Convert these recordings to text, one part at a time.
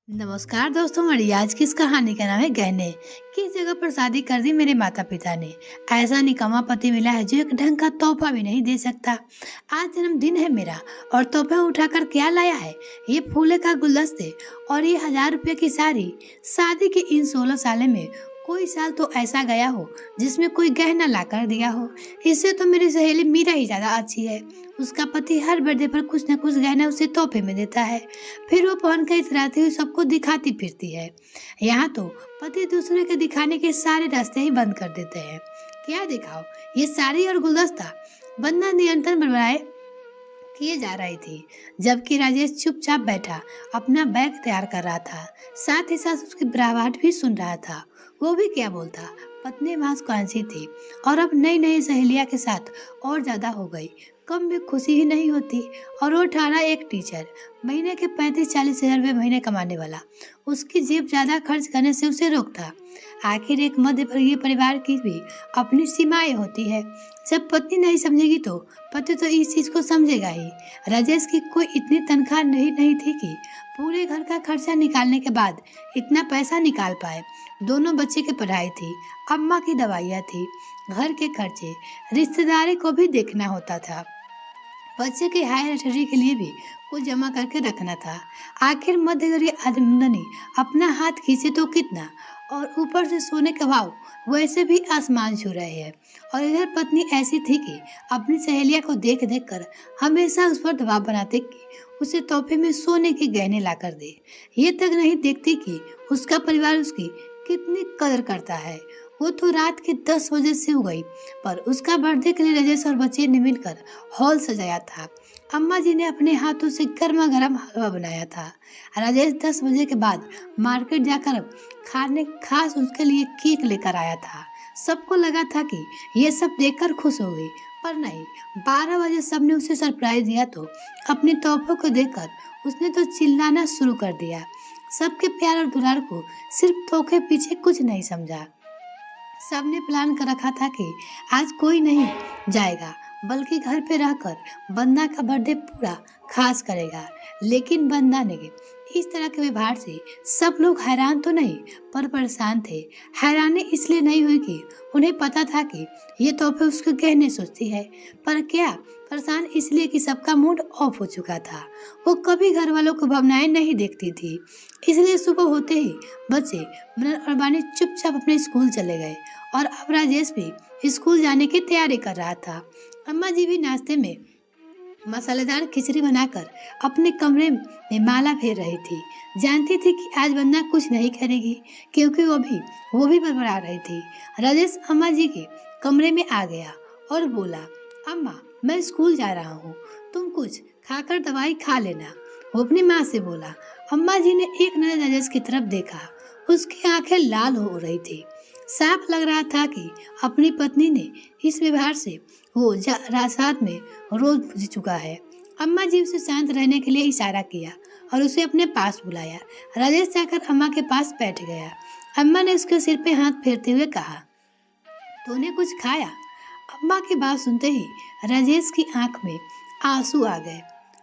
नमस्कार दोस्तों, हमारी आज की इस कहानी का नाम है गहने। किस जगह पर शादी कर दी मेरे माता पिता ने। ऐसा निकम्मा पति मिला है जो एक ढंग का तोहफा भी नहीं दे सकता। आज जन्मदिन है मेरा और तोहफा उठाकर क्या लाया है, ये फूले का गुलदस्ते और ये 1000 रुपये की साड़ी। शादी के इन 16 साल में कोई साल तो ऐसा गया हो जिसमें कोई गहना ला कर दिया हो। इससे तो मेरी सहेली मीरा ही ज्यादा अच्छी है। उसका पति हर बर्थडे पर कुछ न कुछ गहना उसे तोहफे में देता है, फिर वो पहन कर इतराती हुई सबको दिखाती फिरती है। यहाँ तो पति दूसरे के दिखाने के सारे रास्ते ही बंद कर देते हैं। क्या दिखाओ, ये साड़ी और गुलदस्ता। बंदा नियंत्रण बढ़ाए किए जा रही थी, जबकि राजेश चुपचाप बैठा अपना बैग तैयार कर रहा था। साथ ही साथ उसकी बराबर भी सुन रहा था। वो भी क्या बोलता, पत्नी महत्वाकांक्षी थी और अब नई नई सहेलिया के साथ और ज्यादा हो गई। कम में खुशी ही नहीं होती। और वो ठाना एक टीचर, महीने के 35-40 हजार रुपये महीने कमाने वाला, उसकी जेब ज्यादा खर्च करने से उसे रोकता। आखिर एक मध्यवर्गीय परिवार की भी अपनी सीमाएं होती है। जब पत्नी नहीं समझेगी तो पति तो इस चीज को समझेगा ही। राजेश की कोई इतनी तनख्वाह नहीं थी कि पूरे घर का खर्चा निकालने के बाद इतना पैसा निकाल पाए। दोनों बच्चे की पढ़ाई थी, अम्मा की दवाइयाँ थी, घर के खर्चे, रिश्तेदारी को भी देखना होता था। बच्चे के हायर स्टडी के लिए भी कुछ जमा करके रखना था। आखिर मध्यवर्गीय आमदनी अपना हाथ खींचे तो कितना, और ऊपर से सोने के भाव वैसे भी आसमान छू रहे हैं। और इधर पत्नी ऐसी थी कि अपनी सहेलिया को देख देख कर हमेशा उस पर दबाव बनाते कि उसे तोहफे में सोने के गहने ला कर दे। ये तक नहीं देखती कि उसका परिवार उसकी कितनी कदर करता है। वो तो रात के 10 बजे से हो गई, पर उसका बर्थडे के लिए राजेश और बच्चे ने मिलकर हॉल सजाया था। अम्मा जी ने अपने हाथों से गर्मा गर्म हलवा बनाया था। राजेश 10 बजे के बाद मार्केट जाकर खाने खास उसके लिए केक लेकर आया था। सबको लगा था कि ये सब देखकर खुश हो गई, पर नहीं। 12 बजे सबने उसे सरप्राइज दिया तो अपने तोहफों को देखकर उसने तो चिल्लाना शुरू कर दिया। सबके प्यार और दुलार को सिर्फ तोहफे पीछे कुछ नहीं समझा। सबने प्लान कर रखा था कि आज कोई नहीं जाएगा, बल्कि घर पे रहकर बंदा का बर्थडे पूरा खास करेगा। लेकिन बंदा ने इस तरह के व्यवहार से सब लोग हैरान तो नहीं, पर परेशान थे। हैरानी इसलिए नहीं हुई कि उन्हें पता था कि ये तोहफे उसके गहने सोचती है, पर क्या परेशान इसलिए कि सबका मूड ऑफ हो चुका था। वो कभी घर वालों को भावनाएं नहीं देखती थी, इसलिए सुबह होते ही बच्चे मनन और बानी चुपचाप अपने स्कूल चले गए। और अब राजेश भी स्कूल जाने की तैयारी कर रहा था। अम्मा जी भी नाश्ते में मसालेदार खिचड़ी बनाकर अपने कमरे में माला फेर रही थी। जानती थी कि आज वंदना कुछ नहीं करेगी, क्योंकि वो भी बड़बड़ा रही थी। राजेश अम्मा जी के कमरे में आ गया और बोला, अम्मा मैं स्कूल जा रहा हूँ, तुम कुछ खाकर दवाई खा लेना। वो अपनी माँ से बोला। अम्मा जी ने एक नजर राजेश की तरफ देखा, उसकी आंखें लाल हो रही थी। साफ लग रहा था कि अपनी पत्नी ने इस व्यवहार से वो रात में रोज बुझ चुका है। अम्मा जी उसे शांत रहने के लिए इशारा किया और उसे अपने पास बुलाया। राजेश जाकर अम्मा के पास बैठ गया। अम्मा ने उसके सिर पे हाथ फेरते हुए कहा, तूने कुछ खाया? अम्मा की बात सुनते ही राजेश की आंख में आंसू आ गए।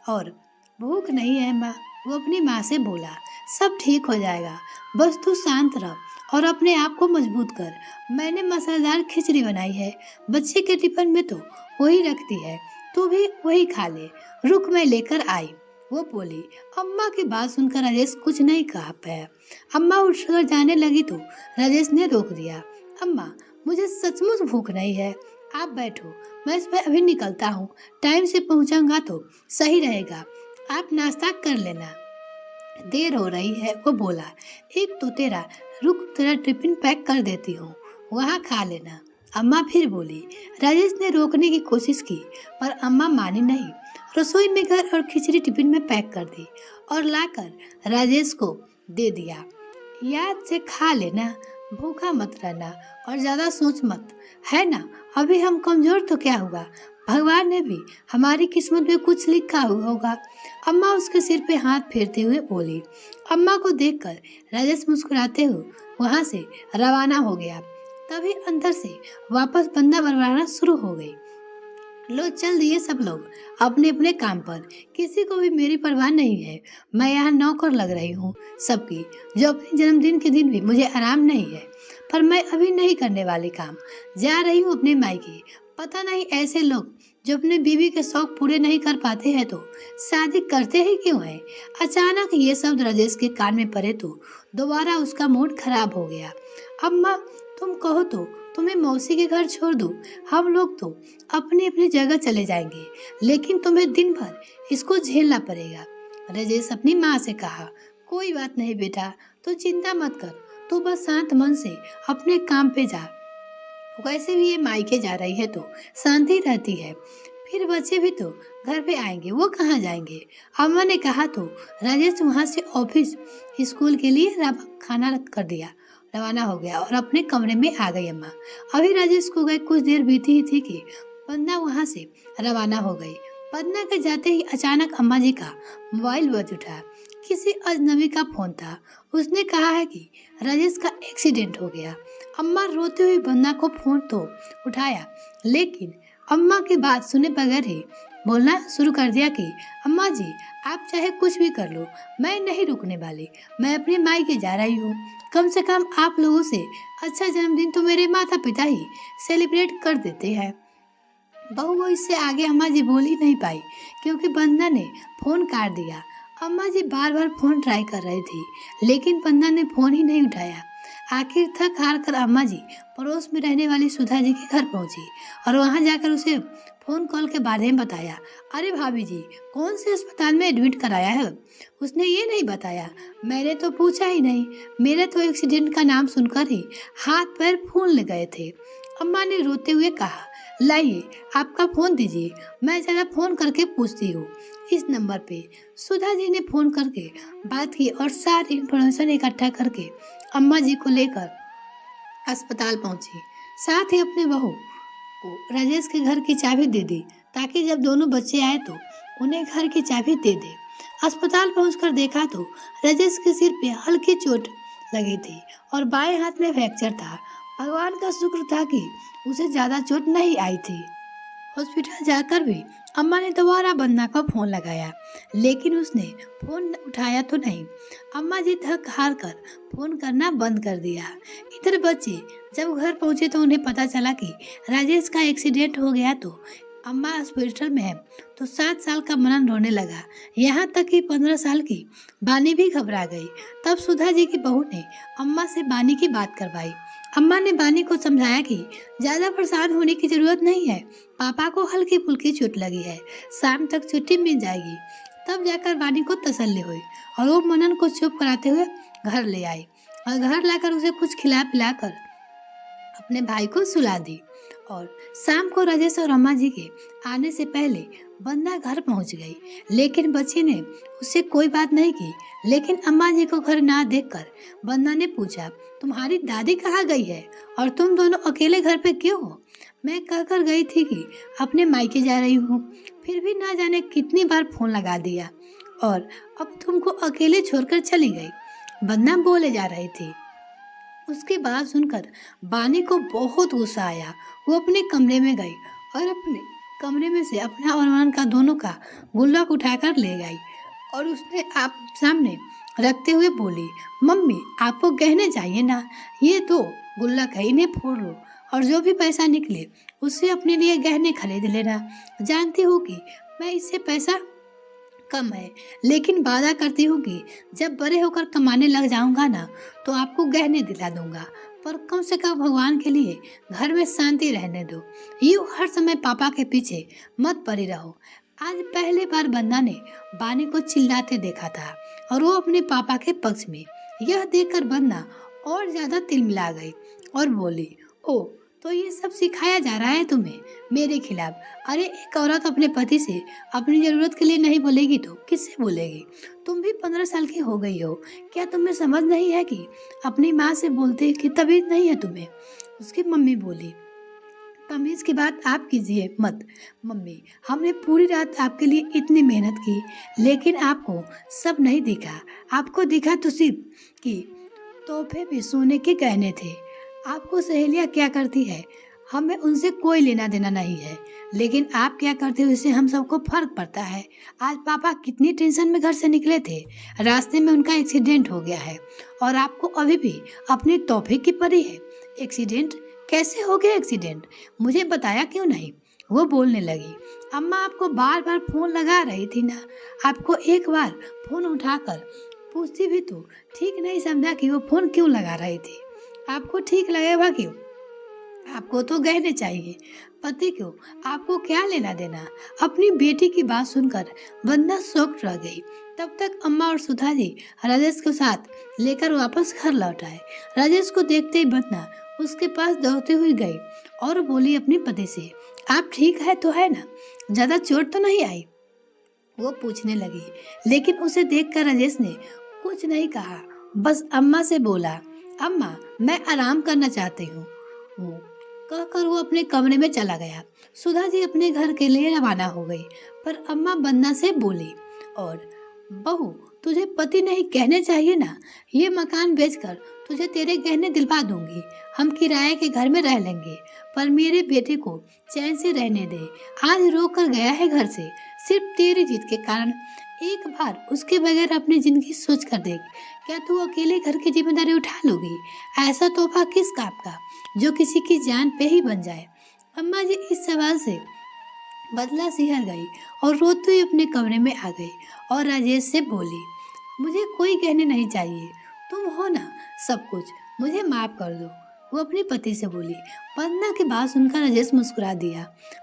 और भूख नहीं है माँ, वो अपनी माँ से बोला। सब ठीक हो जाएगा, बस तू शांत रह और अपने आप को मजबूत कर। मैंने मसालेदार खिचड़ी बनाई है, बच्चे के टिफिन में तो वही रखती है, तू भी वही खा ले। रुक, मैं लेकर आई, वो बोली। अम्मा की बात सुनकर राजेश कुछ नहीं कह पाया। अम्मा उठकर जाने लगी तो राजेश ने रोक दिया। अम्मा मुझे सचमुच भूख नहीं है, आप बैठो, मैं इस पर अभी निकलता हूँ। टाइम से पहुँचाऊंगा तो सही रहेगा, आप नाश्ता कर लेना, देर हो रही है, वो बोला। एक तो रुक, तेरा टिफिन पैक कर देती हूँ, वहाँ खा लेना, अम्मा फिर बोली। राजेश ने रोकने की कोशिश की, पर अम्मा मानी नहीं। रसोई में गए और खिचड़ी टिफिन में पैक कर दी और लाकर राजेश को दे दिया। याद से खा लेना, भूखा मत रहना और ज्यादा सोच मत, है ना? अभी हम कमजोर तो क्या हुआ, भगवान ने भी हमारी किस्मत में कुछ लिखा होगा। अम्मा उसके सिर पे हाथ फेरते हुए बोली। अम्मा को देखकर राजेश मुस्कुराते हुए वहां से रवाना हो गया। तभी अंदर से वापस बंदा बरवाना शुरू हो गई। लो चल दिए सब लोग अपने अपने काम पर। किसी को भी मेरी परवाह नहीं है। मैं यहाँ नौकर लग रही हूँ सबकी, जो अपने जन्मदिन के दिन भी मुझे आराम नहीं है। पर मैं अभी नहीं करने वाली काम। जा रही हूँ अपने मायके। पता नहीं ऐसे लोग जो अपने बीवी के शौक पूरे नहीं कर पाते हैं तो शादी करते ही क्यों है। अचानक ये शब्द राजेश के कान में पड़े तो दोबारा उसका मूड खराब हो गया। अम्मा, तुम कहो तो तुम्हें मौसी के घर छोड़ दूं। हम लोग तो अपनी अपनी जगह चले जाएंगे, लेकिन तुम्हें दिन भर इसको झेलना पड़ेगा। राजेश अपनी माँ से कहा, कोई बात नहीं बेटा, तू चिंता मत कर। तू बस शांत मन से अपने काम पे जा। वैसे भी ये मायके जा रही है तो शांति रहती है। फिर बच्चे भी तो घर पे आएंगे, वो कहाँ जाएंगे। अम्मा ने कहा तो राजेश वहाँ से ऑफिस स्कूल के लिए खाना कर दिया, रवाना हो गया और अपने कमरे में आ गई अम्मा। अभी राजेश को गए कुछ देर बीती ही थी कि पन्ना वहाँ से रवाना हो गई। पन्ना के जाते ही अचानक अम्मा जी का मोबाइल बज उठा। किसी अजनबी का फोन था। उसने कहा है कि राजेश का एक्सीडेंट हो गया। अम्मा रोते हुए बन्ना को फोन तो उठाया, लेकिन अम्मा की बात सुने बगैर ही बोलना शुरू कर दिया कि अम्मा जी, आप चाहे कुछ भी कर लो, मैं नहीं रुकने वाली। मैं अपने मायके जा रही हूँ। कम से कम आप लोगों से अच्छा जन्मदिन तो मेरे माता पिता ही सेलिब्रेट कर देते हैं। बहू वो इससे आगे अम्मा जी बोल ही नहीं पाई, क्योंकि बंदा ने फोन काट दिया। अम्मा जी बार बार फोन ट्राई कर रही थी, लेकिन बंदा ने फोन ही नहीं उठाया। आखिर थक हार कर अम्मा जी पड़ोस में रहने वाली सुधा जी के घर पहुंची और वहां जाकर उसे फोन कॉल के बारे में बताया। अरे भाभी जी, कौन से अस्पताल में एडमिट कराया है? उसने ये नहीं बताया। मैंने तो पूछा ही नहीं। मेरे तो एक्सीडेंट का नाम सुनकर ही हाथ पैर फूलने गए थे। अम्मा ने रोते हुए कहा, लाइए आपका फोन दीजिए, मैं जरा फोन करके पूछती हूँ। इस नंबर पे सुधा जी ने फोन करके बात की और सारी इंफॉर्मेशन इकट्ठा करके अम्मा जी को लेकर अस्पताल पहुंची। साथ ही अपने बहू को राजेश के घर की चाबी दे दी, ताकि जब दोनों बच्चे आए तो उन्हें घर की चाबी दे दे। अस्पताल पहुंचकर देखा तो राजेश के सिर पे हल्की चोट लगी थी और बाएं हाथ में फ्रैक्चर था। भगवान का शुक्र था कि उसे ज्यादा चोट नहीं आई थी। हॉस्पिटल जाकर भी अम्मा ने दोबारा बन्ना को फोन लगाया, लेकिन उसने फोन उठाया तो नहीं। अम्मा जी थक हार कर फोन करना बंद कर दिया। इधर बच्चे जब घर पहुंचे तो उन्हें पता चला कि राजेश का एक्सीडेंट हो गया। तो अम्मा हॉस्पिटल में है तो 7 साल का मनन रोने लगा। यहाँ तक कि 15 साल की बानी भी घबरा गई। तब सुधा जी की बहू ने अम्मा से बानी की बात करवाई। अम्मा ने बानी को समझाया कि ज्यादा परेशान होने की जरूरत नहीं है, पापा को हल्की फुल्की चोट लगी है, शाम तक छुट्टी मिल जाएगी। तब जाकर बानी को तसल्ली हुई और वो मनन को चुप कराते हुए घर ले आई और घर लाकर उसे कुछ खिला पिलाकर अपने भाई को सुला दी। और शाम को राजेश और अम्मा जी के आने से पहले बंदा घर पहुंच गई, लेकिन बच्चे ने उससे कोई बात नहीं की। लेकिन अम्मा जी को घर ना देखकर बंदा ने पूछा, तुम्हारी दादी कहाँ गई है और तुम दोनों अकेले घर पे क्यों हो? मैं कहकर गई थी कि अपने मायके जा रही हूँ, फिर भी ना जाने कितनी बार फोन लगा दिया और अब तुमको अकेले छोड़कर चली गई, बंदा बोले जा रही थी। उसकी बात सुनकर बानी को बहुत गुस्सा आया। वो अपने कमरे में गई और अपने कमरे में से अपना और मनन का दोनों का गुल्लक उठाकर ले गई और उसने आप सामने रखते हुए बोली, मम्मी आपको गहने चाहिए ना, ये दो गुल्लक है, इन्हें फोड़ लो और जो भी पैसा निकले उससे अपने लिए गहने खरीद लेना। जानती हूँ कि मैं इससे पैसा कम है, लेकिन वादा करती हूँ कि जब बड़े होकर कमाने लग जाऊंगा ना तो आपको गहने दिला दूंगा, पर कम से कम भगवान के लिए घर में शांति रहने दो। यूँ हर समय पापा के पीछे मत पड़ी रहो। आज पहली बार बंदा ने बानी को चिल्लाते देखा था और वो अपने पापा के पक्ष में। यह देखकर बंदा और ज्यादा तिलमिला गई और बोली, ओ तो ये सब सिखाया जा रहा है तुम्हें मेरे खिलाफ? अरे एक औरत अपने पति से अपनी जरूरत के लिए नहीं बोलेगी तो किससे बोलेगी? तुम भी 15 साल की हो गई हो, क्या तुम्हें समझ नहीं है कि अपनी माँ से बोलते कि तमीज नहीं है तुम्हें? उसकी मम्मी बोली, तमीज की बात आप कीजिए मत मम्मी, हमने पूरी रात आपके लिए इतनी मेहनत की, लेकिन आपको सब नहीं दिखा। आपको दिखा तो सिर्फ कि तोहफे में सोने के गहने थे। आपको सहेलियाँ क्या करती है, हमें उनसे कोई लेना देना नहीं है, लेकिन आप क्या करते हो इससे हम सबको फर्क पड़ता है। आज पापा कितनी टेंशन में घर से निकले थे, रास्ते में उनका एक्सीडेंट हो गया है और आपको अभी भी अपने तोहफे की पड़ी है। एक्सीडेंट? कैसे हो गया एक्सीडेंट? मुझे बताया क्यों नहीं? वो बोलने लगी, अम्मा आपको बार बार फोन लगा रही थी ना, आपको एक बार फोन उठाकर पूछती भी तो ठीक नहीं समझा कि वो फोन क्यों लगा रही थी। आपको ठीक लगेगा क्यों? आपको तो गहने चाहिए, पति क्यों? आपको क्या लेना देना? अपनी बेटी की बात सुनकर वंदना शॉक्ड रह गई। तब तक अम्मा और सुधा जी राजेश को साथ लेकर वापस घर लौट आए। राजेश को देखते ही वंदना उसके पास दौड़ती हुई गई और बोली अपने पति से, आप ठीक है तो है ना? ज्यादा चोट तो नहीं आई? वो पूछने लगी, लेकिन उसे देखकर राजेश ने कुछ नहीं कहा, बस अम्मा से बोला, अम्मा मैं आराम करना चाहती हूँ। वो कहकर वो अपने कमरे में चला गया। सुधा जी अपने घर के लिए रवाना हो गई, पर अम्मा वंदना से बोली, और बहू तुझे पति नहीं कहने चाहिए ना, ये मकान बेचकर तुझे तेरे गहने दिलवा दूंगी, हम किराए के घर में रह लेंगे, पर मेरे बेटे को चैन से रहने दे। आज रोक कर गया है घर से सिर्फ तेरी जिद के कारण। एक बार उसके बगैर अपनी जिंदगी सोच कर देख, क्या तू अकेले घर की जिम्मेदारी उठा लोगी? ऐसा तोहफा किस काम का जो किसी की जान पे ही बन जाए? अम्मा जी इस सवाल से बदला सिहर गई और रोते हुए अपने कमरे में आ गई और राजेश से बोली, मुझे कोई गहने नहीं चाहिए, तुम हो ना सब कुछ, मुझे माफ कर दो। वो अपने पति से बोली। वंदना की बात सुनकर राजेश मुस्कुरा दिया।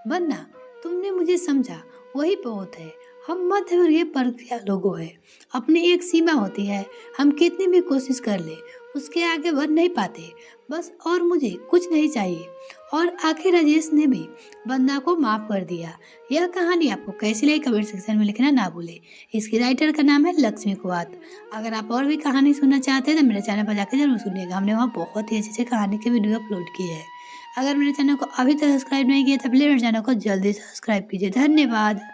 वंदना तुमने मुझे समझा, वही बहुत है। हम मध्यवर्गीय प्रक्रिया लोगों हैं, अपनी एक सीमा होती है, हम कितनी भी कोशिश कर ले उसके आगे बढ़ नहीं पाते, बस। और मुझे कुछ नहीं चाहिए। और आखिर राजेश ने भी वंदना को माफ कर दिया। यह कहानी आपको कैसी लगी कमेंट सेक्शन में लिखना ना भूले। इसकी राइटर का नाम है लक्ष्मी कुमार। अगर आप और भी कहानी सुनना चाहते हैं तो मेरे चैनल पर जाकर जरूर सुनिएगा, हमने वहाँ बहुत ही अच्छी कहानी की वीडियो अपलोड की है। अगर मेरे चैनल को अभी तक सब्सक्राइब नहीं किया तो प्लीज मेरे चैनल को जल्दी सब्सक्राइब कीजिए। धन्यवाद।